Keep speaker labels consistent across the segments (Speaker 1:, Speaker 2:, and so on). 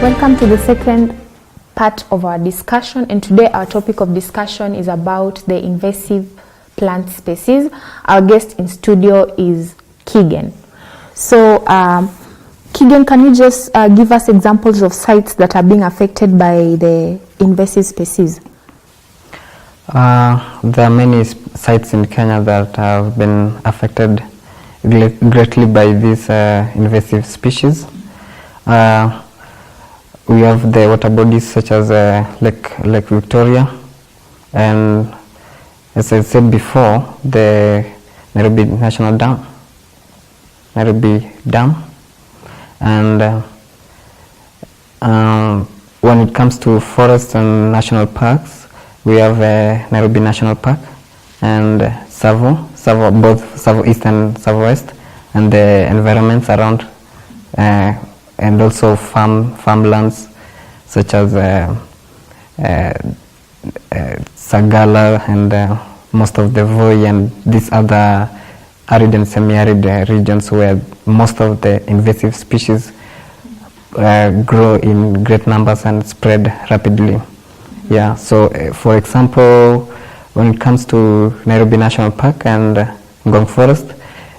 Speaker 1: Welcome to the second part of our discussion, and today our topic of discussion is about the invasive plant species. Our guest in studio is Keegan. So Keegan, can you just give us examples of sites that are being affected by the invasive species?
Speaker 2: There are many sites in Kenya that have been affected greatly by these invasive species. We have the water bodies such as Lake Victoria, and as I said before, the Nairobi Dam, and when it comes to forests and national parks, we have Nairobi National Park and both Savo East and Savo West, and the environments around, and also farmlands such as Sagala and most of the Voi and these other arid and semi-arid regions where most of the invasive species grow in great numbers and spread rapidly. Yeah, so for example, when it comes to Nairobi National Park and Ngong Forest,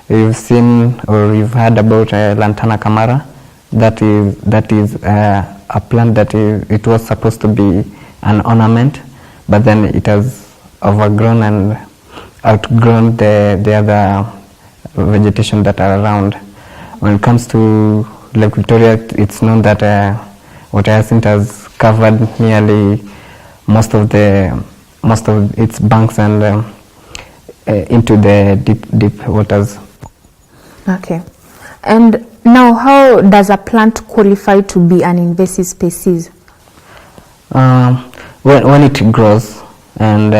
Speaker 2: you've seen or you've heard about Lantana camara. That is a plant that it was supposed to be an ornament, but then it has overgrown and outgrown the other vegetation that are around. When it comes to Lake Victoria, it's known that water hyacinth has covered nearly most of its banks and into the deep waters.
Speaker 1: Okay. And now, how does a plant qualify to be an invasive species?
Speaker 2: When it grows and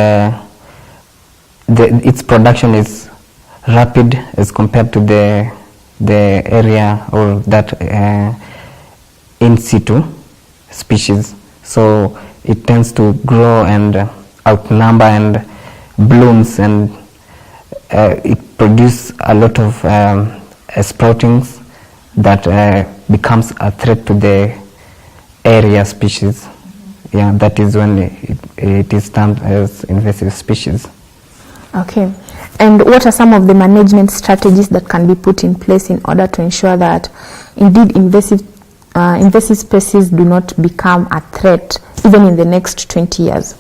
Speaker 2: its production is rapid as compared to the area or that in situ species, so it tends to grow and outnumber and blooms, and it produces a lot of sproutings that becomes a threat to the area species. Yeah, that is when it is termed as invasive species.
Speaker 1: Okay. And what are some of the management strategies that can be put in place in order to ensure that indeed invasive species do not become a threat even in the next 20 years?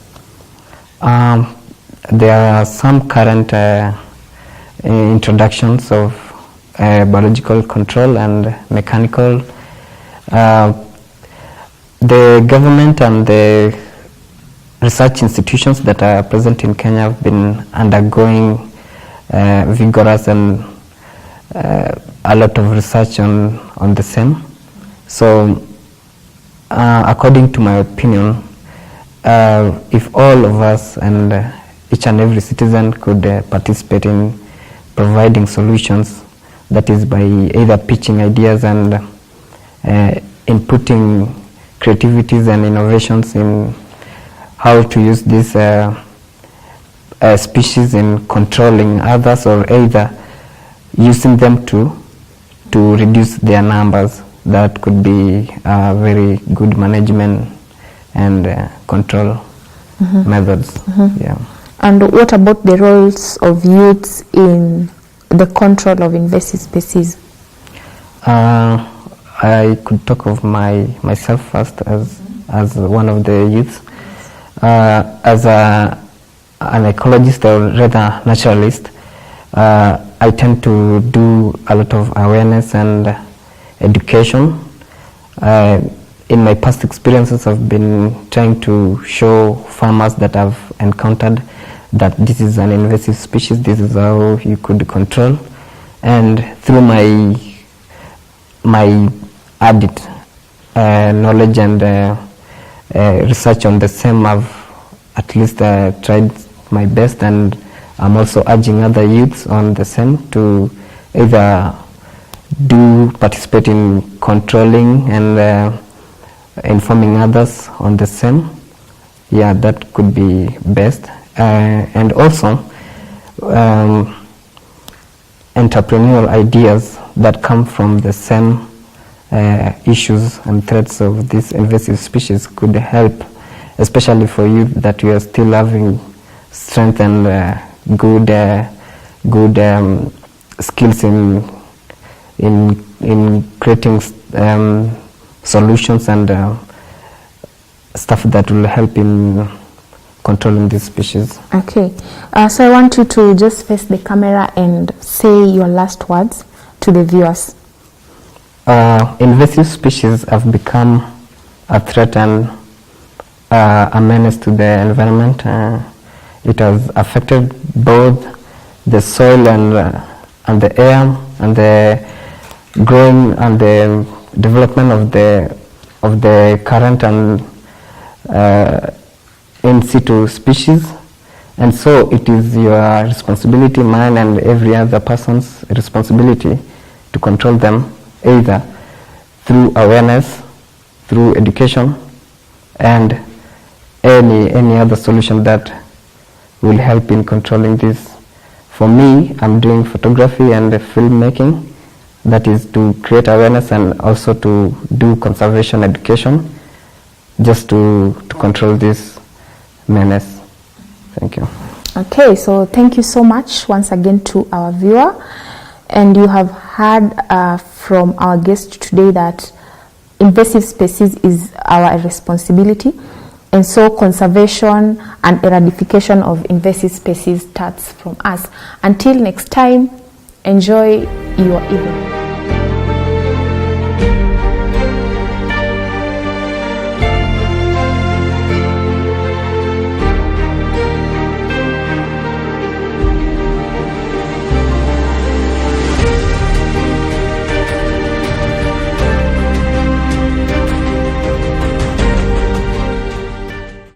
Speaker 2: There are some current introductions of biological control and mechanical. The government and the research institutions that are present in Kenya have been undergoing vigorous and a lot of research on the same. So according to my opinion, if all of us and each and every citizen could participate in providing solutions, that is by either pitching ideas and inputting creativities and innovations in how to use these species in controlling others, or either using them to reduce their numbers, that could be a very good management and control methods. Yeah.
Speaker 1: And what about the roles of youths in the control of invasive species?
Speaker 2: I could talk of myself first as one of the youths. As an ecologist, or rather naturalist, I tend to do a lot of awareness and education. In my past experiences, I've been trying to show farmers that I've encountered that this is an invasive species, this is how you could control. And through my added knowledge and research on the same, I've at least tried my best, and I'm also urging other youths on the same to either participate in controlling and informing others on the same. Yeah, that could be best. And also entrepreneurial ideas that come from the same issues and threats of these invasive species could help, especially for you that you are still having strength and good skills in creating solutions and stuff that will help in controlling these species.
Speaker 1: Okay, so I want you to just face the camera and say your last words to the viewers.
Speaker 2: Invasive species have become a threat and a menace to the environment. It has affected both the soil and the air and the growing and the development of the current and in situ species, and so it is your responsibility, mine and every other person's responsibility to control them, either through awareness, through education, and any other solution that will help in controlling this. For me, I'm doing photography and filmmaking, that is to create awareness and also to do conservation education, just to control this menace. Thank you.
Speaker 1: Okay, so thank you so much once again to our viewer. And you have heard from our guest today that invasive species is our responsibility, and so conservation and eradication of invasive species starts from us. Until next time, enjoy your evening.